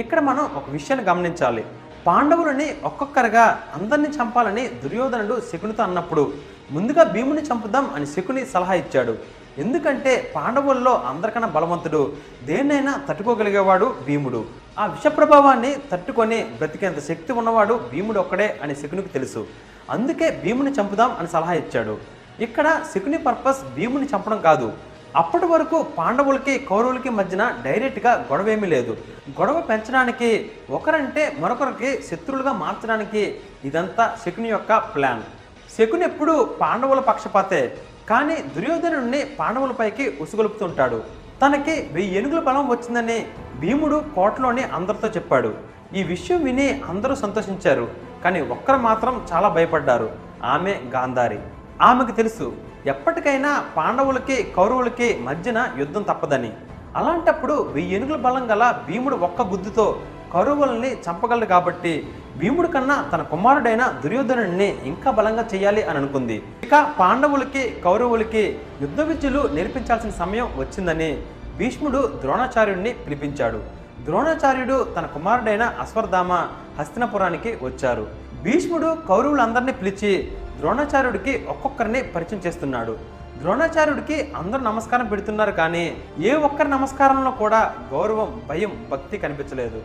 ఇక్కడ మనం ఒక విషయాన్ని గమనించాలి. పాండవులని ఒక్కొక్కరుగా అందరినీ చంపాలని దుర్యోధనుడు శకునితో అన్నప్పుడు ముందుగా భీముని చంపుదాం అని శకుని సలహా ఇచ్చాడు. ఎందుకంటే పాండవుల్లో అందరికన్నా బలవంతుడు, దేన్నైనా తట్టుకోగలిగేవాడు భీముడు. ఆ విష ప్రభావాన్ని తట్టుకొని బ్రతికేంత శక్తి ఉన్నవాడు భీముడు ఒక్కడే అని శకునికి తెలుసు. అందుకే భీముని చంపుదాం అని సలహా ఇచ్చాడు. ఇక్కడ శకుని పర్పస్ భీముని చంపడం కాదు. అప్పటి వరకు పాండవులకి కౌరవులకి మధ్యన డైరెక్ట్గా గొడవ ఏమీ లేదు. గొడవ పెంచడానికి, ఒకరంటే మరొకరికి శత్రువులుగా మార్చడానికి ఇదంతా శకుని యొక్క ప్లాన్. శకుని ఎప్పుడు పాండవుల పక్షపాతే, కానీ దుర్యోధనుడిని పాండవులపైకి ఉసుగొలుపుతుంటాడు. తనకి 1000 ఏనుగుల బలం వచ్చిందని భీముడు కోటలోని అందరితో చెప్పాడు. ఈ విషయం విని అందరూ సంతోషించారు. కానీ ఒక్కరు మాత్రం చాలా భయపడ్డారు. ఆమె గాంధారి. ఆమెకు తెలుసు ఎప్పటికైనా పాండవులకి కౌరవులకి మధ్యన యుద్ధం తప్పదని. అలాంటప్పుడు 1000 ఏనుగుల బలం గల భీముడు ఒక్క గుద్దుతో కౌరవుల్ని చంపగలడు కాబట్టి భీముడి కన్నా తన కుమారుడైన దుర్యోధనుడిని ఇంకా బలంగా చేయాలి అని అనుకుంది. ఇక పాండవులకి కౌరవులకి యుద్ధ విద్యలు నేర్పించాల్సిన సమయం వచ్చిందని భీష్ముడు ద్రోణాచార్యుడిని పిలిపించాడు. ద్రోణాచార్యుడు తన కుమారుడైన అశ్వత్థామ హస్తినపురానికి వచ్చారు. భీష్ముడు కౌరవులందరినీ పిలిచి ద్రోణాచార్యుడికి ఒక్కొక్కరిని పరిచయం చేస్తున్నాడు. ద్రోణాచార్యుడికి అందరూ నమస్కారం పెడుతున్నారు, కానీ ఏ ఒక్కరి నమస్కారంలో కూడా గౌరవం, భయం, భక్తి కనిపించలేదు.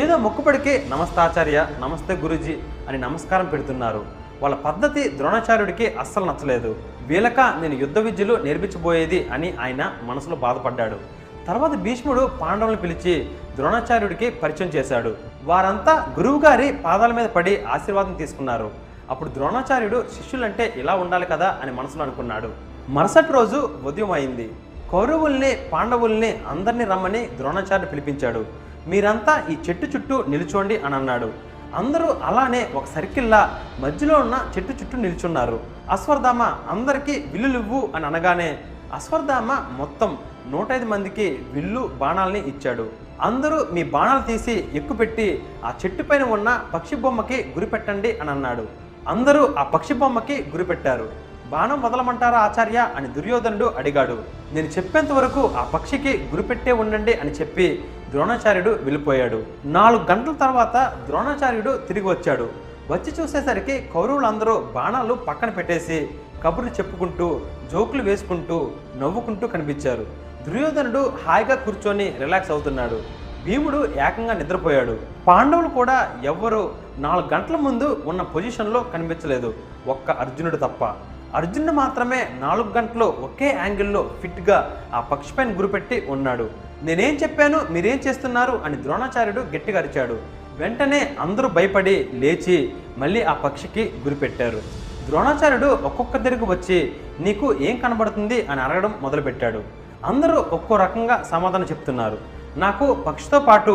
ఏదో మొక్కుబడికి నమస్తాచార్య, నమస్తే గురూజీ అని నమస్కారం పెడుతున్నారు. వాళ్ళ పద్ధతి ద్రోణాచార్యుడికి అస్సలు నచ్చలేదు. వీళ్ళక నేను యుద్ధ విద్యలు నేర్పించబోయేది అని ఆయన మనసులో బాధపడ్డాడు. తర్వాత భీష్ముడు పాండవులను పిలిచి ద్రోణాచార్యుడికి పరిచయం చేశాడు. వారంతా గురువు గారి పాదాల మీద పడి ఆశీర్వాదం తీసుకున్నారు. అప్పుడు ద్రోణాచార్యుడు శిష్యులంటే ఇలా ఉండాలి కదా అని మనసులో అనుకున్నాడు. మరుసటి రోజు ఉదయం అయింది. కౌరవుల్ని, పాండవుల్ని అందరినీ రమ్మని ద్రోణాచార్యుడు పిలిపించాడు. మీరంతా ఈ చెట్టు చుట్టూ నిలుచోండి అని అన్నాడు. అందరూ అలానే ఒక సర్కిల్లా మధ్యలో ఉన్న చెట్టు చుట్టూ నిల్చున్నారు. అశ్వత్థామ అందరికీ విల్లులివ్వు అని అనగానే అశ్వత్థామ మొత్తం 105 మందికి విల్లు, బాణాలని ఇచ్చాడు. అందరూ మీ బాణాలు తీసి ఎక్కుపెట్టి ఆ చెట్టు పైన ఉన్న పక్షి బొమ్మకి గురిపెట్టండి అని అన్నాడు. అందరూ ఆ పక్షి బొమ్మకి గురిపెట్టారు. బాణం వదలమంటారా ఆచార్య అని దుర్యోధనుడు అడిగాడు. నేను చెప్పేంత వరకు ఆ పక్షికి గురిపెట్టే ఉండండి అని చెప్పి ద్రోణాచార్యుడు వెళ్ళిపోయాడు. 4 గంటల తర్వాత ద్రోణాచార్యుడు తిరిగి వచ్చాడు. వచ్చి చూసేసరికి కౌరవులందరూ బాణాలు పక్కన పెట్టేసి కబుర్లు చెప్పుకుంటూ, జోకులు వేసుకుంటూ, నవ్వుకుంటూ కనిపించారు. దుర్యోధనుడు హాయిగా కూర్చొని రిలాక్స్ అవుతున్నాడు. భీముడు ఏకంగా నిద్రపోయాడు. పాండవులు కూడా ఎవ్వరూ 4 గంటల ముందు ఉన్న పొజిషన్లో కనిపించలేదు, ఒక్క అర్జునుడు తప్ప. అర్జునుడు మాత్రమే 4 గంటలు ఒకే యాంగిల్లో ఫిట్గా ఆ పక్షి పైన గురిపెట్టి ఉన్నాడు. నేనేం చెప్పాను, మీరేం చేస్తున్నారు అని ద్రోణాచార్యుడు గట్టిగా అరిచాడు. వెంటనే అందరూ భయపడి లేచి మళ్ళీ ఆ పక్షికి గురిపెట్టారు. ద్రోణాచార్యుడు ఒక్కొక్క దగ్గరకు వచ్చి నీకు ఏం కనబడుతుంది అని అడగడం మొదలుపెట్టాడు. అందరూ ఒక్కో రకంగా సమాధానం చెప్తున్నారు. నాకు పక్షితో పాటు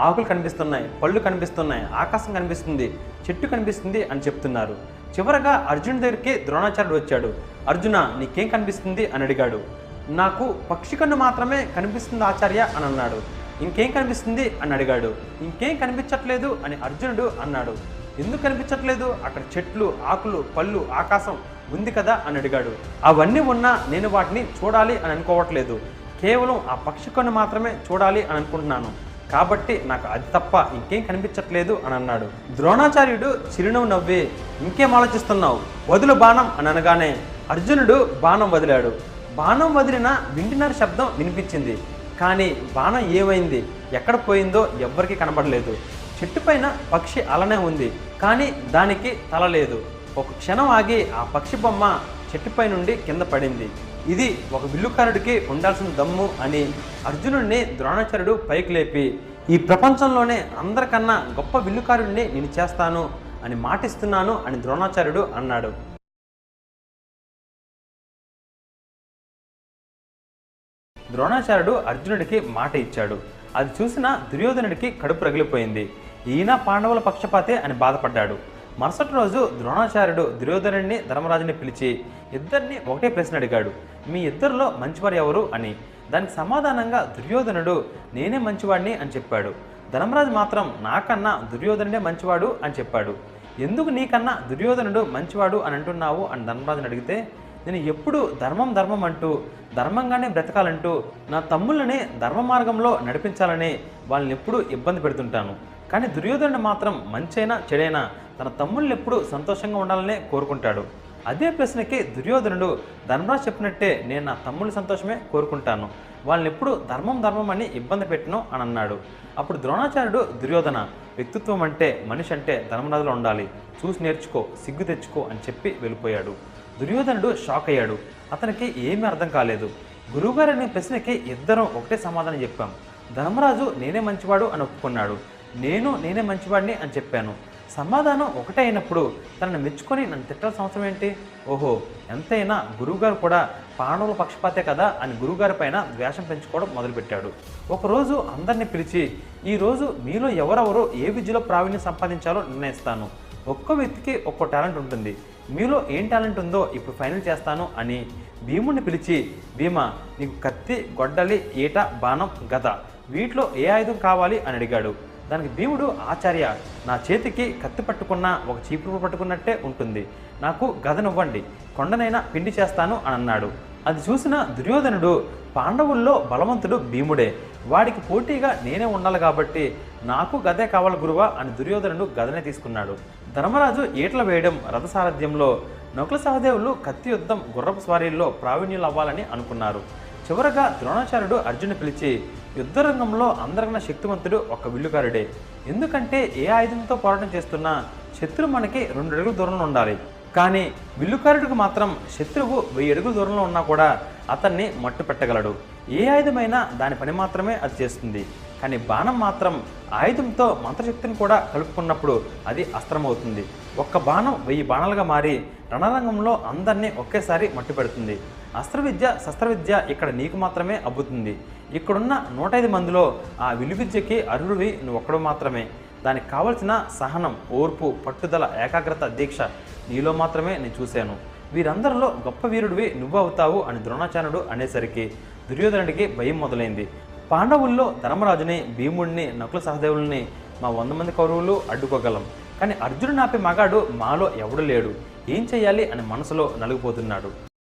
ఆకులు కనిపిస్తున్నాయి, పళ్ళు కనిపిస్తున్నాయి, ఆకాశం కనిపిస్తుంది, చెట్టు కనిపిస్తుంది అని చెప్తున్నారు. చివరగా అర్జునుడి దగ్గరికి ద్రోణాచార్యుడు వచ్చాడు. అర్జున నీకేం కనిపిస్తుంది అని అడిగాడు. నాకు పక్షి కన్ను మాత్రమే కనిపిస్తుంది ఆచార్య అని అన్నాడు. ఇంకేం కనిపిస్తుంది అని అడిగాడు. ఇంకేం కనిపించట్లేదు అని అర్జునుడు అన్నాడు. ఎందుకు కనిపించట్లేదు? అక్కడ చెట్లు, ఆకులు, పళ్ళు, ఆకాశం ఉంది కదా అని అడిగాడు. అవన్నీ ఉన్నా నేను వాటిని చూడాలి అని అనుకోవట్లేదు, కేవలం ఆ పక్షి కన్ను మాత్రమే చూడాలి అని అనుకుంటున్నాను, కాబట్టి నాకు అది తప్ప ఇంకేం కనిపించట్లేదు అని అన్నాడు. ద్రోణాచార్యుడు చిరునవ్వు నవ్వి ఇంకేం ఆలోచిస్తున్నావు, వదులు బాణం అని అనగానే అర్జునుడు బాణం వదిలాడు. బాణం వదిలిన వింటినర శబ్దం వినిపించింది, కానీ బాణం ఏమైంది, ఎక్కడ పోయిందో ఎవ్వరికీ కనబడలేదు. చెట్టు పైన పక్షి అలానే ఉంది, కానీ దానికి తల లేదు. ఒక క్షణం ఆగి ఆ పక్షి బొమ్మ చెట్టుపై నుండి కింద పడింది. ఇది ఒక విల్లుకారుడికి ఉండాల్సిన దమ్ము అని అర్జునుడిని ద్రోణాచార్యుడు పైకి లేపి ఈ ప్రపంచంలోనే అందరికన్నా గొప్ప విల్లుకారుడిని నేను చేస్తాను అని మాటిస్తున్నాను అని ద్రోణాచార్యుడు అన్నాడు. ద్రోణాచార్యుడు అర్జునుడికి మాట ఇచ్చాడు. అది చూసిన దుర్యోధనుడికి కడుపు రగిలిపోయింది. ఈయన పాండవుల పక్షపాతే అని బాధపడ్డాడు. మరుసటి రోజు ద్రోణాచార్యుడు దుర్యోధనుడిని, ధర్మరాజుని పిలిచి ఇద్దరిని ఒకటే ప్రశ్న అడిగాడు. మీ ఇద్దరిలో మంచివారు ఎవరు అని. దానికి సమాధానంగా దుర్యోధనుడు నేనే మంచివాడిని అని చెప్పాడు. ధర్మరాజు మాత్రం నాకన్నా దుర్యోధనుడే మంచివాడు అని చెప్పాడు. ఎందుకు నీకన్నా దుర్యోధనుడు మంచివాడు అని అంటున్నావు అని ధర్మరాజుని అడిగితే నేను ఎప్పుడు ధర్మం ధర్మం అంటూ ధర్మంగానే బ్రతకాలంటూ నా తమ్ముళ్ళని ధర్మ మార్గంలో నడిపించాలని వాళ్ళని ఎప్పుడూ ఇబ్బంది పెడుతుంటాను. కానీ దుర్యోధనుడు మాత్రం మంచైనా చెడైనా తన తమ్ముళ్ళు ఎప్పుడూ సంతోషంగా ఉండాలనే కోరుకుంటాడు. అదే ప్రశ్నకి దుర్యోధనుడు ధర్మరాజు చెప్పినట్టే నేను నా తమ్ముళ్ళ సంతోషమే కోరుకుంటాను, వాళ్ళని ఎప్పుడు ధర్మం ధర్మం అని ఇబ్బంది పెట్టను అని అన్నాడు. అప్పుడు ద్రోణాచార్యుడు దుర్యోధన, వ్యక్తిత్వం అంటే మనిషి అంటే ధర్మరాజులో ఉండాలి, చూసి నేర్చుకో, సిగ్గు తెచ్చుకో అని చెప్పి వెళ్ళిపోయాడు. దుర్యోధనుడు షాక్ అయ్యాడు. అతనికి ఏమీ అర్థం కాలేదు. గురువుగారు అనే ప్రశ్నకి ఇద్దరం ఒకటే సమాధానం చెప్పాం. ధర్మరాజు నేనే మంచివాడు అని ఒప్పుకున్నాడు, నేనే మంచివాడిని అని చెప్పాను. సమాధానం ఒకటే అయినప్పుడు తనను మెచ్చుకొని నన్ను తిట్టాల్సిన అవసరం ఏంటి? ఓహో, ఎంతైనా గురువుగారు కూడా పాండవుల పక్షపాతే కదా అని గురువుగారి పైన ద్వేషం పెంచుకోవడం మొదలుపెట్టాడు. ఒకరోజు అందరినీ పిలిచి, ఈరోజు మీలో ఎవరెవరో ఏ విద్యలో ప్రావీణ్యం సంపాదించాలో నిర్ణయిస్తాను. ఒక్కో వ్యక్తికి ఒక్కో టాలెంట్ ఉంటుంది, మీలో ఏం టాలెంట్ ఉందో ఇప్పుడు ఫైనల్ చేస్తాను అని భీముడిని పిలిచి, భీమా నీకు కత్తి, గొడ్డలి, ఈట, బాణం, గద వీటిలో ఏ ఆయుధం కావాలి అని అడిగాడు. దానికి భీముడు, ఆచార్య నా చేతికి కత్తి పట్టుకున్న ఒక చీపురు పట్టుకున్నట్టే ఉంటుంది, నాకు గదనివ్వండి, కొండనైనా పిండి చేస్తాను అని అన్నాడు. అది చూసిన దుర్యోధనుడు, పాండవుల్లో బలవంతుడు భీముడే, వాడికి పోటీగా నేనే ఉండాలి కాబట్టి నాకు గదే కావాలి గురువా అని దుర్యోధనుడు గదనే తీసుకున్నాడు. ధర్మరాజు ఈటలు వేయడం, రథసారథ్యంలో, నకుల సహదేవులు కత్తి యుద్ధం, గుర్రపు స్వారీల్లో ప్రావీణ్యులు అవ్వాలని అనుకున్నారు. చివరగా ద్రోణాచార్యుడు అర్జునుని పిలిచి, యుద్ధరంగంలో అందరికన్నా శక్తివంతుడు ఒక విల్లుకారుడే, ఎందుకంటే ఏ ఆయుధంతో పోరాటం చేస్తున్నా శత్రువు మనకి 2 అడుగుల దూరంలో ఉండాలి, కానీ విల్లుకారుడికి మాత్రం శత్రువు 1000 అడుగుల దూరంలో ఉన్నా కూడా అతన్ని మట్టు పెట్టగలడు. ఏ ఆయుధమైనా దాని పని మాత్రమే అది చేస్తుంది, కానీ బాణం మాత్రం ఆయుధంతో మంత్రశక్తిని కూడా కలుపుకున్నప్పుడు అది అస్త్రమవుతుంది. ఒక్క బాణం 1000 బాణాలుగా మారి రణరంగంలో అందరినీ ఒకేసారి మట్టు పెడుతుంది. అస్త్రవిద్య, శస్త్రవిద్య ఇక్కడ నీకు మాత్రమే అబ్బుతుంది. ఇక్కడున్న 105 మందిలో ఆ విలువిద్యకి అర్హుడివి నువ్వు ఒక్కడు మాత్రమే. దానికి కావలసిన సహనం, ఓర్పు, పట్టుదల, ఏకాగ్రత, దీక్ష నీలో మాత్రమే నేను చూశాను. వీరందరిలో గొప్ప వీరుడివి నువ్వు అవుతావు అని ద్రోణాచార్యుడు అనేసరికి దుర్యోధనుడికి భయం మొదలైంది. పాండవుల్లో ధర్మరాజుని, భీముడిని, నకుల సహదేవుల్ని మా 100 మంది కౌరవులు అడ్డుకోగలం, కానీ అర్జునుడు నాపే మగాడు మాలో ఎవడు లేడు, ఏం చెయ్యాలి అని మనసులో నలిగిపోతున్నాడు.